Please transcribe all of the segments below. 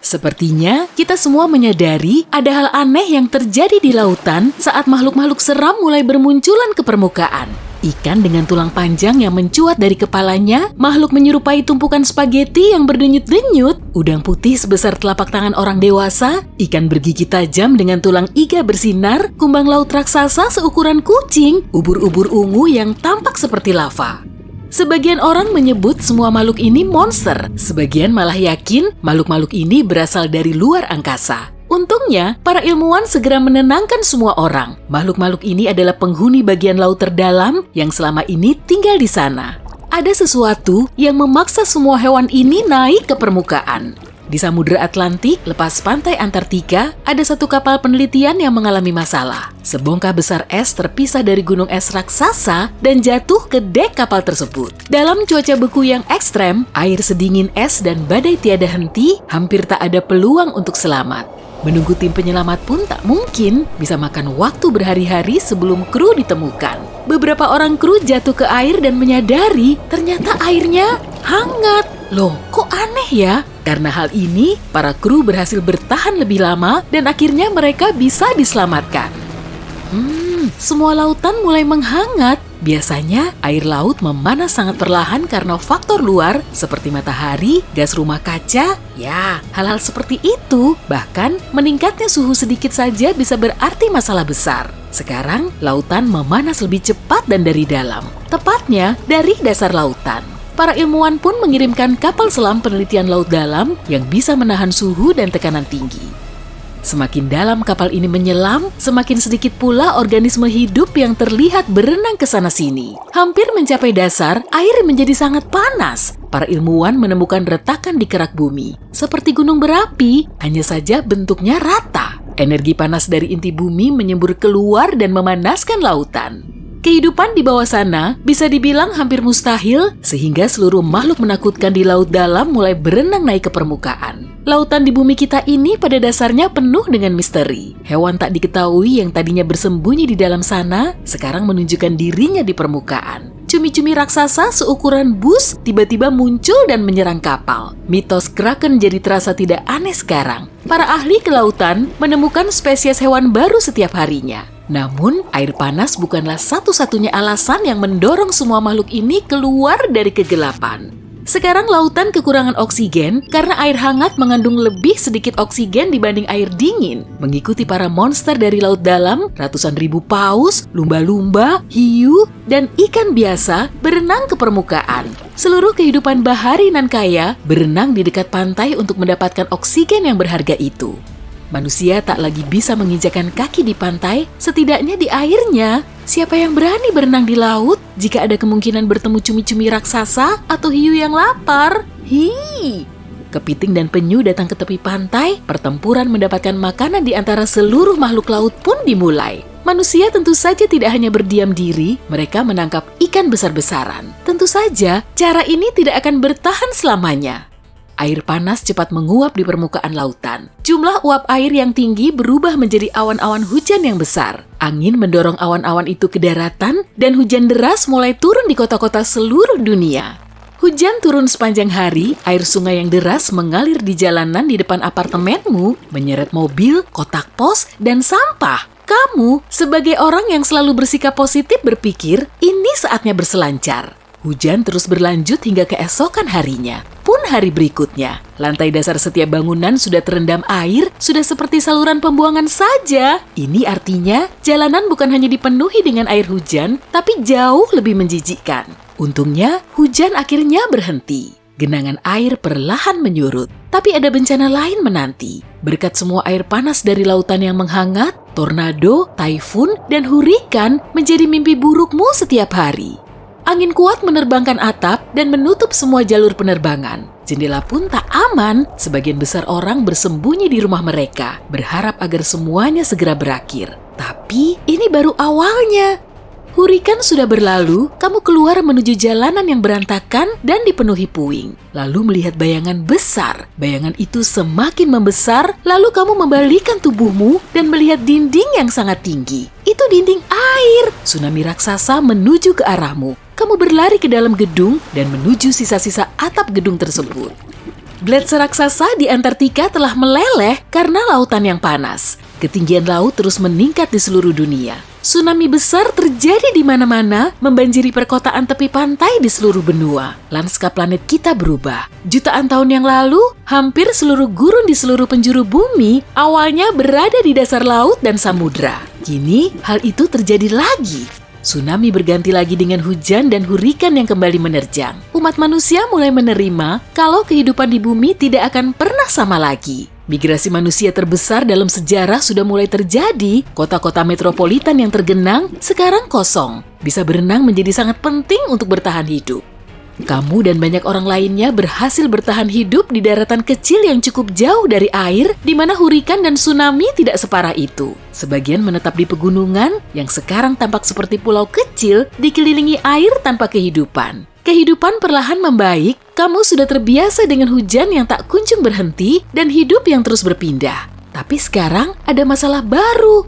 Sepertinya kita semua menyadari ada hal aneh yang terjadi di lautan saat makhluk-makhluk seram mulai bermunculan ke permukaan. Ikan dengan tulang panjang yang mencuat dari kepalanya, makhluk menyerupai tumpukan spaghetti yang berdenyut-denyut, udang putih sebesar telapak tangan orang dewasa, ikan bergigi tajam dengan tulang iga bersinar, kumbang laut raksasa seukuran kucing, ubur-ubur ungu yang tampak seperti lava. Sebagian orang menyebut semua makhluk ini monster, sebagian malah yakin makhluk-makhluk ini berasal dari luar angkasa. Untungnya, para ilmuwan segera menenangkan semua orang. Makhluk-makhluk ini adalah penghuni bagian laut terdalam yang selama ini tinggal di sana. Ada sesuatu yang memaksa semua hewan ini naik ke permukaan. Di Samudra Atlantik, lepas pantai Antartika, ada satu kapal penelitian yang mengalami masalah. Sebongkah besar es terpisah dari gunung es raksasa dan jatuh ke dek kapal tersebut. Dalam cuaca beku yang ekstrem, air sedingin es dan badai tiada henti, hampir tak ada peluang untuk selamat. Menunggu tim penyelamat pun tak mungkin, bisa makan waktu berhari-hari sebelum kru ditemukan. Beberapa orang kru jatuh ke air dan menyadari ternyata airnya hangat. Loh, kok aneh ya? Karena hal ini, para kru berhasil bertahan lebih lama dan akhirnya mereka bisa diselamatkan. Semua lautan mulai menghangat. Biasanya, air laut memanas sangat perlahan karena faktor luar seperti matahari, gas rumah kaca, ya, hal-hal seperti itu. Bahkan, meningkatnya suhu sedikit saja bisa berarti masalah besar. Sekarang, lautan memanas lebih cepat dan dari dalam. Tepatnya, dari dasar lautan. Para ilmuwan pun mengirimkan kapal selam penelitian laut dalam yang bisa menahan suhu dan tekanan tinggi. Semakin dalam kapal ini menyelam, semakin sedikit pula organisme hidup yang terlihat berenang ke sana-sini. Hampir mencapai dasar, air menjadi sangat panas. Para ilmuwan menemukan retakan di kerak bumi. Seperti gunung berapi, hanya saja bentuknya rata. Energi panas dari inti bumi menyembur keluar dan memanaskan lautan. Kehidupan di bawah sana bisa dibilang hampir mustahil, sehingga seluruh makhluk menakutkan di laut dalam mulai berenang naik ke permukaan. Lautan di bumi kita ini pada dasarnya penuh dengan misteri. Hewan tak diketahui yang tadinya bersembunyi di dalam sana, sekarang menunjukkan dirinya di permukaan. Cumi-cumi raksasa seukuran bus tiba-tiba muncul dan menyerang kapal. Mitos Kraken jadi terasa tidak aneh sekarang. Para ahli kelautan menemukan spesies hewan baru setiap harinya. Namun, air panas bukanlah satu-satunya alasan yang mendorong semua makhluk ini keluar dari kegelapan. Sekarang lautan kekurangan oksigen karena air hangat mengandung lebih sedikit oksigen dibanding air dingin. Mengikuti para monster dari laut dalam, ratusan ribu paus, lumba-lumba, hiu, dan ikan biasa berenang ke permukaan. Seluruh kehidupan bahari nan kaya berenang di dekat pantai untuk mendapatkan oksigen yang berharga itu. Manusia tak lagi bisa menginjakan kaki di pantai, setidaknya di airnya. Siapa yang berani berenang di laut jika ada kemungkinan bertemu cumi-cumi raksasa atau hiu yang lapar? Kepiting dan penyu datang ke tepi pantai, pertempuran mendapatkan makanan di antara seluruh makhluk laut pun dimulai. Manusia tentu saja tidak hanya berdiam diri, mereka menangkap ikan besar-besaran. Tentu saja, cara ini tidak akan bertahan selamanya. Air panas cepat menguap di permukaan lautan. Jumlah uap air yang tinggi berubah menjadi awan-awan hujan yang besar. Angin mendorong awan-awan itu ke daratan dan hujan deras mulai turun di kota-kota seluruh dunia. Hujan turun sepanjang hari, air sungai yang deras mengalir di jalanan di depan apartemenmu, menyeret mobil, kotak pos, dan sampah. Kamu, sebagai orang yang selalu bersikap positif berpikir, ini saatnya berselancar. Hujan terus berlanjut hingga keesokan harinya. Pun hari berikutnya, lantai dasar setiap bangunan sudah terendam air, sudah seperti saluran pembuangan saja. Ini artinya, jalanan bukan hanya dipenuhi dengan air hujan, tapi jauh lebih menjijikkan. Untungnya, hujan akhirnya berhenti. Genangan air perlahan menyurut. Tapi ada bencana lain menanti. Berkat semua air panas dari lautan yang menghangat, tornado, taifun, dan hurikan menjadi mimpi burukmu setiap hari. Angin kuat menerbangkan atap dan menutup semua jalur penerbangan. Jendela pun tak aman, sebagian besar orang bersembunyi di rumah mereka, berharap agar semuanya segera berakhir. Tapi ini baru awalnya. Hurikan sudah berlalu, kamu keluar menuju jalanan yang berantakan dan dipenuhi puing. Lalu melihat bayangan besar. Bayangan itu semakin membesar, lalu kamu membalikkan tubuhmu dan melihat dinding yang sangat tinggi. Itu dinding air. Tsunami raksasa menuju ke arahmu. Kamu berlari ke dalam gedung dan menuju sisa-sisa atap gedung tersebut. Gletser raksasa di Antartika telah meleleh karena lautan yang panas. Ketinggian laut terus meningkat di seluruh dunia. Tsunami besar terjadi di mana-mana, membanjiri perkotaan tepi pantai di seluruh benua. Lanskap planet kita berubah. Jutaan tahun yang lalu, hampir seluruh gurun di seluruh penjuru bumi awalnya berada di dasar laut dan samudra. Kini, hal itu terjadi lagi. Tsunami berganti lagi dengan hujan dan hurikan yang kembali menerjang. Umat manusia mulai menerima kalau kehidupan di bumi tidak akan pernah sama lagi. Migrasi manusia terbesar dalam sejarah sudah mulai terjadi. Kota-kota metropolitan yang tergenang sekarang kosong. Bisa berenang menjadi sangat penting untuk bertahan hidup. Kamu dan banyak orang lainnya berhasil bertahan hidup di daratan kecil yang cukup jauh dari air, di mana hurikan dan tsunami tidak separah itu. Sebagian menetap di pegunungan yang sekarang tampak seperti pulau kecil dikelilingi air tanpa kehidupan. Kehidupan perlahan membaik, kamu sudah terbiasa dengan hujan yang tak kunjung berhenti dan hidup yang terus berpindah. Tapi sekarang ada masalah baru.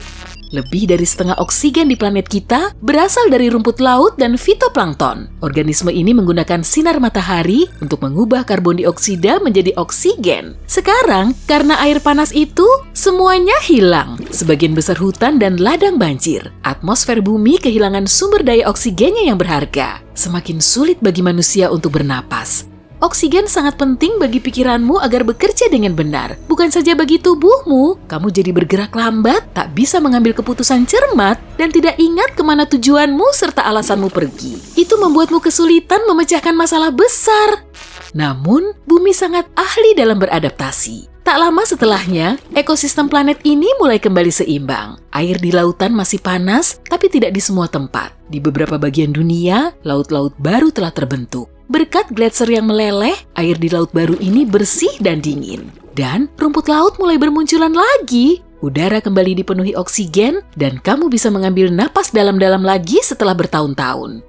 Lebih dari setengah oksigen di planet kita berasal dari rumput laut dan fitoplankton. Organisme ini menggunakan sinar matahari untuk mengubah karbon dioksida menjadi oksigen. Sekarang, karena air panas itu, semuanya hilang. Sebagian besar hutan dan ladang banjir. Atmosfer bumi kehilangan sumber daya oksigennya yang berharga. Semakin sulit bagi manusia untuk bernapas. Oksigen sangat penting bagi pikiranmu agar bekerja dengan benar. Bukan saja bagi tubuhmu, kamu jadi bergerak lambat, tak bisa mengambil keputusan cermat, dan tidak ingat kemana tujuanmu serta alasanmu pergi. Itu membuatmu kesulitan memecahkan masalah besar. Namun, bumi sangat ahli dalam beradaptasi. Tak lama setelahnya, ekosistem planet ini mulai kembali seimbang. Air di lautan masih panas, tapi tidak di semua tempat. Di beberapa bagian dunia, laut-laut baru telah terbentuk. Berkat gletser yang meleleh, air di laut baru ini bersih dan dingin. Dan rumput laut mulai bermunculan lagi. Udara kembali dipenuhi oksigen, dan kamu bisa mengambil napas dalam-dalam lagi setelah bertahun-tahun.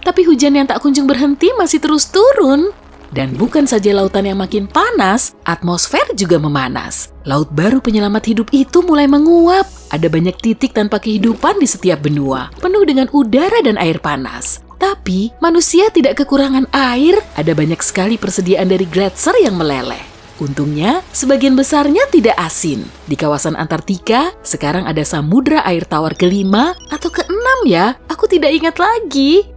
Tapi hujan yang tak kunjung berhenti masih terus turun. Dan bukan saja lautan yang makin panas, atmosfer juga memanas. Laut baru penyelamat hidup itu mulai menguap. Ada banyak titik tanpa kehidupan di setiap benua, penuh dengan udara dan air panas. Tapi, manusia tidak kekurangan air, ada banyak sekali persediaan dari gletser yang meleleh. Untungnya, sebagian besarnya tidak asin. Di kawasan Antartika, sekarang ada samudra air tawar ke-5 atau ke-6 ya, aku tidak ingat lagi.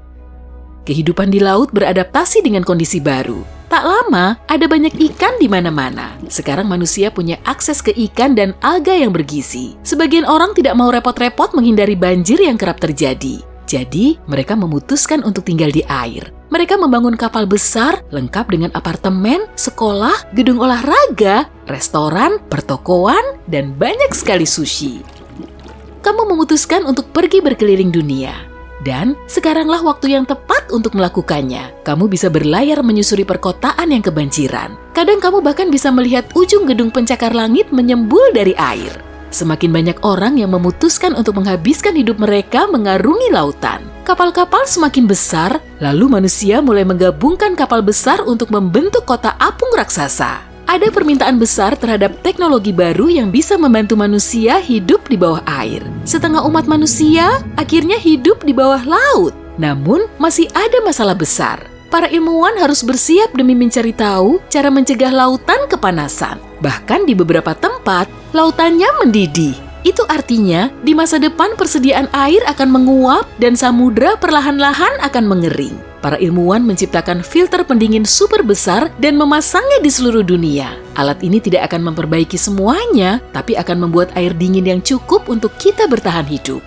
Kehidupan di laut beradaptasi dengan kondisi baru. Tak lama, ada banyak ikan di mana-mana. Sekarang manusia punya akses ke ikan dan alga yang bergizi. Sebagian orang tidak mau repot-repot menghindari banjir yang kerap terjadi. Jadi, mereka memutuskan untuk tinggal di air. Mereka membangun kapal besar, lengkap dengan apartemen, sekolah, gedung olahraga, restoran, pertokoan, dan banyak sekali sushi. Kamu memutuskan untuk pergi berkeliling dunia. Dan sekaranglah waktu yang tepat untuk melakukannya. Kamu bisa berlayar menyusuri perkotaan yang kebanjiran. Kadang kamu bahkan bisa melihat ujung gedung pencakar langit menyembul dari air. Semakin banyak orang yang memutuskan untuk menghabiskan hidup mereka mengarungi lautan. Kapal-kapal semakin besar, lalu manusia mulai menggabungkan kapal besar untuk membentuk kota apung raksasa. Ada permintaan besar terhadap teknologi baru yang bisa membantu manusia hidup di bawah air. Setengah umat manusia akhirnya hidup di bawah laut. Namun, masih ada masalah besar. Para ilmuwan harus bersiap demi mencari tahu cara mencegah lautan kepanasan. Bahkan di beberapa tempat, lautannya mendidih. Itu artinya, di masa depan persediaan air akan menguap dan samudra perlahan-lahan akan mengering. Para ilmuwan menciptakan filter pendingin super besar dan memasangnya di seluruh dunia. Alat ini tidak akan memperbaiki semuanya, tapi akan membuat air dingin yang cukup untuk kita bertahan hidup.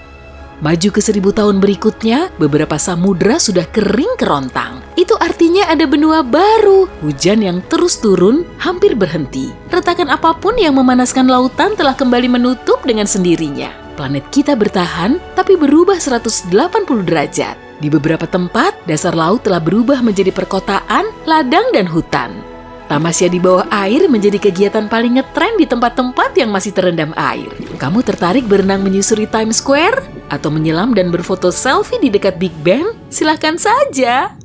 Maju ke 1000 tahun berikutnya, beberapa samudra sudah kering kerontang. Itu artinya ada benua baru. Hujan yang terus turun hampir berhenti. Retakan apapun yang memanaskan lautan telah kembali menutup dengan sendirinya. Planet kita bertahan, tapi berubah 180 derajat. Di beberapa tempat, dasar laut telah berubah menjadi perkotaan, ladang, dan hutan. Tamasya di bawah air menjadi kegiatan paling ngetren di tempat-tempat yang masih terendam air. Kamu tertarik berenang menyusuri Times Square? Atau menyelam dan berfoto selfie di dekat Big Ben? Silahkan saja!